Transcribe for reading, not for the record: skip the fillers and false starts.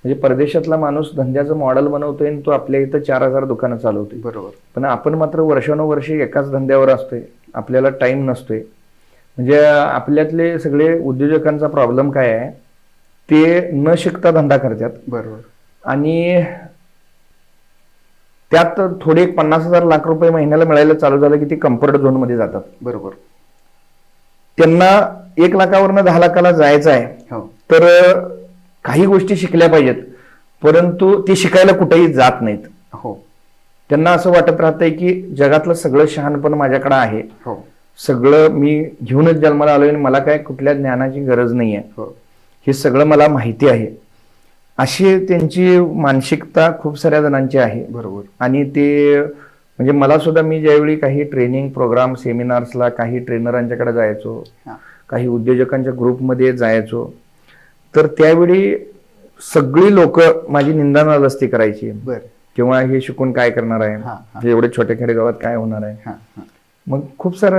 म्हणजे परदेशातला माणूस धंद्याचं मॉडेल बनवतोय आणि तो आपल्या इथं 4,000 दुकानं चालवतोय. बरोबर. पण आपण मात्र वर्षानुवर्षे एकाच धंद्यावर असतोय, आपल्याला टाइम नसतोय. म्हणजे आपल्यातले सगळे उद्योजकांचा प्रॉब्लेम काय आहे, ते न शिकता धंदा करतात. बरोबर. आणि त्यात थोडे 50,000 लाख रुपये महिन्याला मिळायला चालू झालं की ते कम्फर्ट झोन मध्ये जातात. बरोबर. त्यांना 1 लाखावरनं 10 लाखाला जायचं आहे, तर काही गोष्टी शिकल्या पाहिजेत, परंतु ते शिकायला कुठेही जात नाहीत. त्यांना असं वाटत राहतंय की जगातलं सगळं शहाणपण माझ्याकडे आहे, सगळं मी घेऊनच जन्माला आलोय आणि मला काय कुठल्या ज्ञानाची गरज नाहीये, हे सगळं मला माहिती आहे, अशी त्यांची मानसिकता खूप साऱ्या जणांची आहे. बरोबर. आणि ते म्हणजे मला सुद्धा, मी ज्यावेळी काही ट्रेनिंग प्रोग्राम सेमिनार्सला काही ट्रेनरांच्याकडे जायचो, काही उद्योजकांच्या ग्रुपमध्ये जायचो, तर त्यावेळी सगळी लोक माझी निंदानालस्ती करायची. किंवा हे शिकून काय करणार आहे, एवढे छोट्या खेडेगावात काय होणार आहे. मग खूप सारं